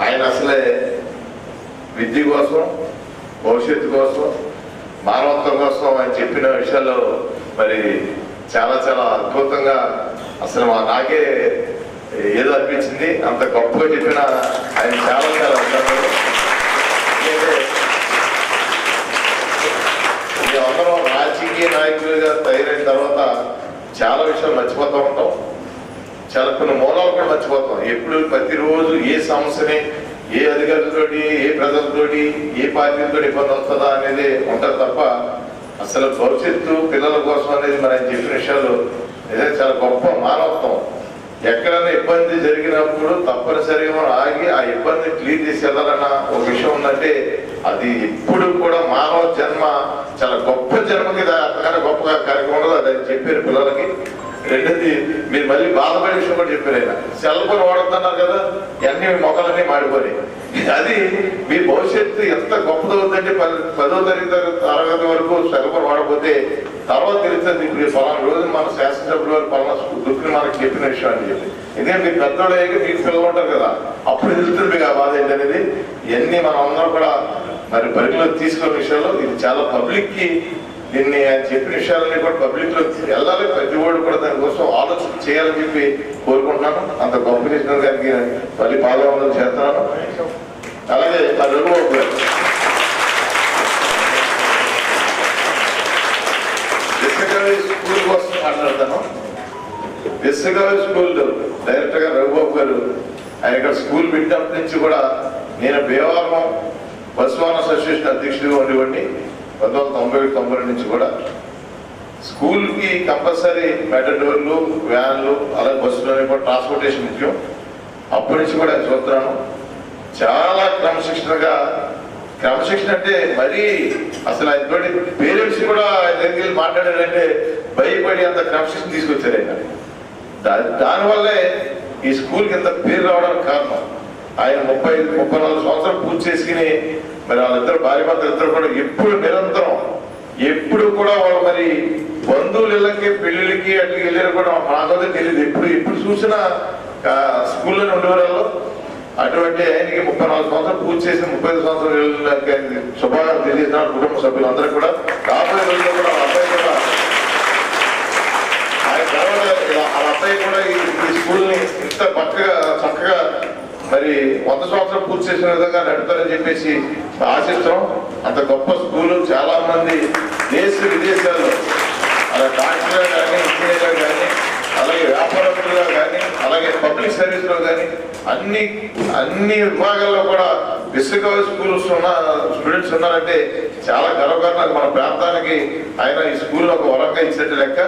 ఆయన అసలే విద్య కోసం, భవిష్యత్తు కోసం, మానవత్వం కోసం ఆయన చెప్పిన విషయాల్లో మరి చాలా చాలా అద్భుతంగా అసలు నాకే ఏదో అనిపించింది. అంత గొప్పగా చెప్పిన ఆయన చాలా చాలా అద్భుతాలు. అందరం రాజకీయ నాయకులుగా తయారైన తర్వాత చాలా విషయాలు మర్చిపోతూ ఉంటాం, చాలా కొన్ని మూలాలు కూడా మర్చిపోతాం. ఎప్పుడు ప్రతిరోజు ఏ సమస్యని ఏ అధికారులతోటి, ఏ ప్రజలతోటి, ఏ పార్టీలతో ఇబ్బంది వస్తుందా అనేది ఉంటుంది తప్ప అసలు భవిష్యత్తు పిల్లల కోసం అనేది మరి ఆయన చెప్పిన విషయాలు నిజంగా చాలా గొప్ప మానవత్వం. ఎక్కడైనా ఇబ్బంది జరిగినప్పుడు తప్పనిసరిగా మనం ఆగి ఆ ఇబ్బందిని క్లియర్ చేసి వెళ్ళాలన్న ఒక విషయం ఉందంటే అది ఎప్పుడు కూడా మానవ జన్మ చాలా గొప్ప జన్మకి అంతకన్నా గొప్ప కార్యక్రమం ఉండదు. అది ఆయన చెప్పారు పిల్లలకి. రెండోది మీరు మళ్ళీ బాధపడే విషయం కూడా చెప్పారు. ఆయన సెల్ ఫోన్ వాడుతున్నారు కదా, అన్ని మొక్కలన్నీ మాడిపోయి. అది మీ భవిష్యత్తు ఎంత గొప్పదవుతుందంటే 10వ తరగతి వరకు సెల్ ఫోన్ వాడకపోతే తర్వాత తెలుస్తుంది ఇప్పుడు పలానా రోజు మన శాసనసభ్యుల వారు పలానా దుఃఖని మనకు చెప్పిన విషయం అని చెప్పి. ఎందుకంటే మీరు పెద్దోళ్ళు అయ్యాక మీకు పిల్లలు ఉంటారు కదా, అప్పుడు తెలుస్తుంది మీకు ఆ బాధ ఏంటనేది. ఇవన్నీ మనం అందరం కూడా మరి పరిధిలో తీసుకున్న విషయాలు ఇది చాలా పబ్లిక్ కి దీన్ని ఆయన చెప్పిన విషయాలన్నీ కూడా పబ్లిక్ లో వెళ్ళాలి. ప్రతి ఒళ్ళు కూడా దానికోసం ఆలోచన చేయాలని చెప్పి కోరుకుంటున్నాను. అంత గొప్ప చేసిన గారికి మళ్ళీ పాదవందనం చేస్తున్నాను. అలాగే నా రఘుబాబు గారు స్కూల్ కోసం మాట్లాడతాను. విశ్వకవి స్కూల్ డైరెక్టర్ గా రఘుబాబు గారు ఆయన ఇక్కడ స్కూల్ పెట్టినప్పటి నుంచి కూడా నేను భీమవరం బస్వాన్ అసోసియేషన్ అధ్యక్షుడిగా ఉండేవాడిని. 1991 నుంచి కూడా స్కూల్కి కంపల్సరీ మెటడోర్లు, వ్యాన్లు, అలాగే బస్సులు కూడా ట్రాన్స్పోర్టేషన్ ముఖ్యం. అప్పటి నుంచి కూడా చూస్తున్నాను. చాలా క్రమశిక్షణ అంటే మరీ అసలు ఆయన తోటి పేరెంట్స్ కూడా ఆయన దగ్గరికి వెళ్ళి మాట్లాడారంటే భయపడి అంత క్రమశిక్షణ తీసుకొచ్చారు ఆయన. దానివల్లే ఈ స్కూల్కి ఇంత పేరు రావడానికి కారణం. ఆయన 34 సంవత్సరాలు పూర్తి చేసుకుని మరి వాళ్ళిద్దరు భార్య భర్తలు ఇద్దరు కూడా ఎప్పుడు నిరంతరం ఎప్పుడు కూడా వాళ్ళు మరి బంధువులు ఇళ్ళకి పెళ్లిళ్ళకి అట్లకి వెళ్ళారు కూడా మాకైతే తెలియదు. ఎప్పుడు చూసినా స్కూల్లోనే ఉండేవాళ్ళు. అటువంటి ఆయనకి 34 సంవత్సరాలు పూర్తి చేసిన 35 సంవత్సరాలు శుభాకాంక్షలు తెలియజేసిన కుటుంబ సభ్యులందరూ కూడా రాబోయే రోజుల్లో కూడా అబ్బాయి కూడా ఆయన వాళ్ళ అబ్బాయి కూడా ఈ స్కూల్ని ఇంత చక్కగా మరి 100 సంవత్సరాలు పూర్తి చేసిన విధంగా నడుపుతారని చెప్పేసి ఆశిస్తాం. అంత గొప్ప స్కూలు చాలా మంది దేశ విదేశాల్లో అలా డాక్టర్గా కానీ, ఇంజనీర్గా కానీ, అలాగే వ్యాపారస్తులుగా కానీ, అలాగే పబ్లిక్ సర్వీస్ లో కానీ అన్ని విభాగాల్లో కూడా విశ్వకవి స్కూల్స్ ఉన్న స్టూడెంట్స్ ఉన్నారంటే చాలా గర్వకారణం. మన ప్రాంతానికి ఆయన ఈ స్కూల్ ఒక వరంగా ఇచ్చినట్టు లెక్క.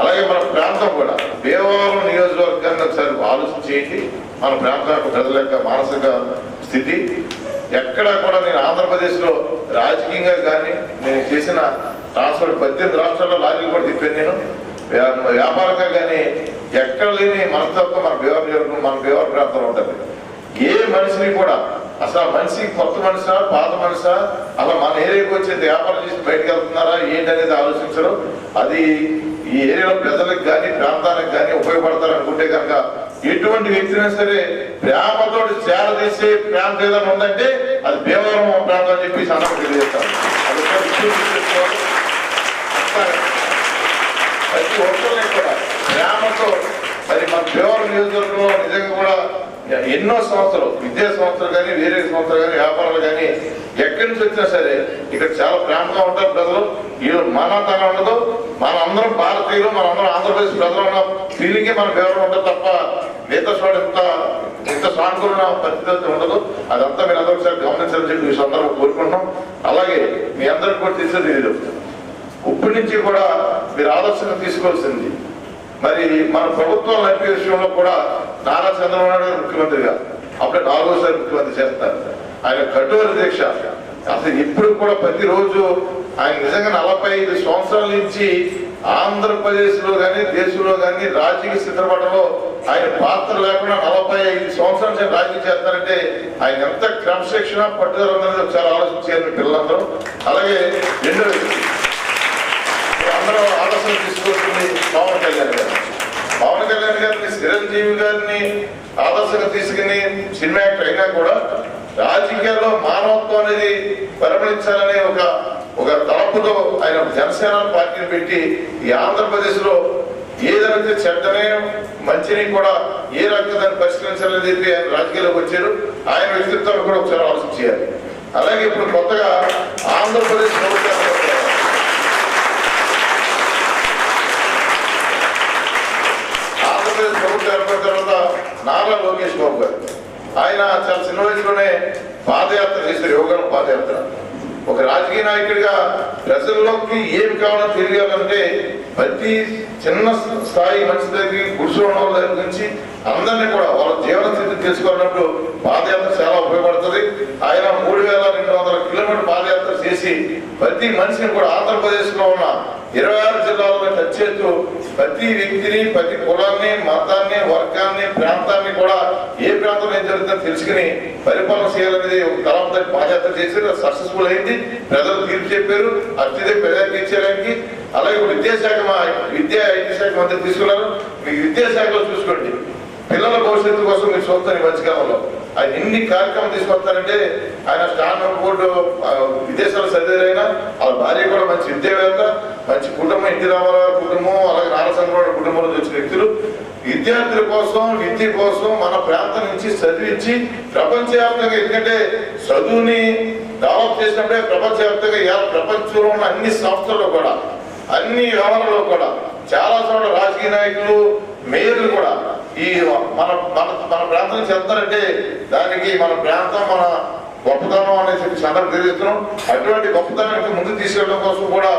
అలాగే మన ప్రాంతం కూడా భీమవరం నియోజకవర్గాన్ని ఒకసారి ఆలోచన చేయండి. మన ప్రాంతం యొక్క ప్రజల యొక్క మానసిక స్థితి ఎక్కడా కూడా నేను ఆంధ్రప్రదేశ్లో రాజకీయంగా కానీ నేను చేసిన ట్రాన్స్ఫర్ 18 రాష్ట్రాల్లో లారీలు కూడా తిప్పాను. నేను వ్యాపారంగా కానీ ఎక్కడ లేని మనస్తత్వం మన భీమవరం ప్రాంతంలో ఉంటుంది. ఏ మనిషిని కూడా అసలు మనిషి కొత్త మనిషా పాత మనిషా అలా మన ఏరియాకి వచ్చి వ్యాపారం చేసి బయటకు వెళ్తున్నారా ఏంటనేది ఆలోచించరు. అది ఈ ఏరియాలో ప్రజలకు కానీ ప్రాంతానికి కానీ ఉపయోగపడతారు అనుకుంటే కనుక ఎటువంటి వ్యక్తినా సరే ప్రేమతో చేరదీసే ప్రాంతం ఏదైనా ఉందంటే అది భీమవరం ప్రాంతం అని చెప్పి అందరూ తెలియజేస్తాను. ప్రతి ఒక్కరిని కూడా ప్రేమతో మరి మన భీమవరం నియోజకవర్గంలో నిజంగా కూడా ఎన్నో సంస్థలు, విద్యా సంస్థలు కానీ, వేరే సంస్థలు కానీ, వ్యాపారాలు కానీ ఎక్కడి నుంచి వచ్చినా సరే ఇక్కడ చాలా ప్రేమగా ఉంటారు ప్రజలు. వీళ్ళు మనతనం ఉండదు. మన అందరం భారతీయులు, మన అందరం ఆంధ్రప్రదేశ్ ప్రజలు ఉన్న ఫీలింగే మన భీమవరం ఉంటుంది తప్ప మిగతా చోట ఇంత సానుకూల పరిస్థితి ఉండదు. అదంతా మీరు అందరూ ఒకసారి గమనించాలని చెప్పి ఈ సందర్భంగా కోరుకుంటున్నాం. అలాగే మీ అందరికి కూడా తెలిసేది లేదు, ఇప్పటి నుంచి కూడా మీరు ఆలోచన తీసుకోవాల్సింది మరి మన ప్రభుత్వం నడిపే విషయంలో కూడా నారా చంద్రబాబు నాయుడు గారు ముఖ్యమంత్రిగా అప్పుడే 4వసారి ముఖ్యమంత్రి చేస్తారు. ఆయన కఠోర దీక్ష అసలు ఇప్పుడు కూడా ప్రతిరోజు ఆయన నిజంగా 45 సంవత్సరాల నుంచి ఆంధ్రప్రదేశ్ లో కానీ దేశంలో కానీ రాజకీయ చిత్రపటంలో ఆయన పాత్ర లేకుండా 45 సంవత్సరాల నుంచి రాజకీయం చేస్తారంటే ఆయన ఎంత క్రమశిక్షణ పట్టుదల ఉన్నది ఒకసారి ఆలోచించారు పిల్లలందరూ. అలాగే అందరూ ఆలోచన తీసుకొస్తుంది పవన్ కళ్యాణ్ గారు. పవన్ కళ్యాణ్ గారిని, చిరంజీవి గారిని ఆదర్శంగా తీసుకుని సినిమా యాక్టర్ అయినా కూడా రాజకీయాల్లో మానవత్వం అనేది పరిగణించాలనే ఒక తలపుతో ఆయన జనసేన పార్టీని పెట్టి ఈ ఆంధ్రప్రదేశ్ లో ఏదైతే చెడ్డనే మంచిని కూడా ఏ రకంగా దాన్ని పరిష్కరించాలని చెప్పి ఆయన రాజకీయాల్లోకి వచ్చారు. ఆయన వ్యక్తిత్వాన్ని కూడా ఒకసారి ఆలోచించాలి. అలాగే ఇప్పుడు కొత్తగా ఆంధ్రప్రదేశ్ ప్రభుత్వం ఏర్పడిన తర్వాత నారా లోకేష్ బాబు గారు ఆయన చాలా చిన్న వయసులోనే పాదయాత్ర చేశారు, యోగా పాదయాత్ర. ఒక రాజకీయ నాయకుడిగా ప్రజల్లోకి ఏమి కావాలో తెలియాలంటే ప్రతి చిన్న స్థాయి మనిషి దగ్గర గుడిసెల దగ్గర నుంచి అందరినీ కూడా వాళ్ళ జీవన స్థితి తెలుసుకోవాలన్నప్పుడు పాదయాత్ర చాలా ఉపయోగపడుతుంది. ఆయన 3200 కిలోమీటర్ పాదయాత్ర చేసి ప్రతి మనిషిని కూడా ఆంధ్రప్రదేశ్ లో ఉన్న 26 జిల్లాల్లో టచ్ చేస్తూ ప్రతి వ్యక్తిని, ప్రతి కులాన్ని, మతాన్ని, వర్గాన్ని, ప్రాంతాన్ని కూడా ఏ ప్రాంతం ఏం జరుగుతుందో తెలుసుకుని పరిపాలన చేయాలనేది ఒక తలంతో పాదయాత్ర చేశారు. సక్సెస్ఫుల్ అయింది. ప్రజలు తీర్పు చెప్పారు. అత్యధిక ప్రజలు తీర్చేయడానికి. అలాగే విద్యాశాఖ ఐటీ శాఖ మంత్రి తీసుకున్నారు. మీ విద్యాశాఖలో చూసుకోండి, పిల్లల భవిష్యత్తు కోసం మీరు చూస్తారు. ఈ మధ్యకాలంలో ఆయన ఎన్ని కార్యక్రమం తీసుకొస్తారంటే ఆయన స్టాండర్డ్ బోర్డు విదేశాలు చదివారైనా వాళ్ళ భార్య కూడా మంచి విద్యావేత్త, మంచి కుటుంబం, ఎన్టీ రామారావు కుటుంబం, అలాగే నారసింహరావు కుటుంబంలో వచ్చిన వ్యక్తులు. విద్యార్థుల కోసం, విద్య కోసం మన ప్రాంతం నుంచి చదివించి ప్రపంచవ్యాప్తంగా, ఎందుకంటే చదువుని డెవలప్ చేసినప్పుడే ప్రపంచవ్యాప్తంగా ప్రపంచంలో ఉన్న అన్ని సంస్థల్లో కూడా, అన్ని వ్యవహారాల్లో కూడా చాలా చోట్ల రాజకీయ నాయకులు, మేయర్లు కూడా ఈ మన మన మన ప్రాంతం నుంచి వెళ్తారంటే దానికి మన ప్రాంతం, మన గొప్పతనం అనే సందర్భం తెలియజేస్తున్నాం. అటువంటి గొప్పతనానికి ముందుకు తీసుకెళ్ళడం కోసం కూడా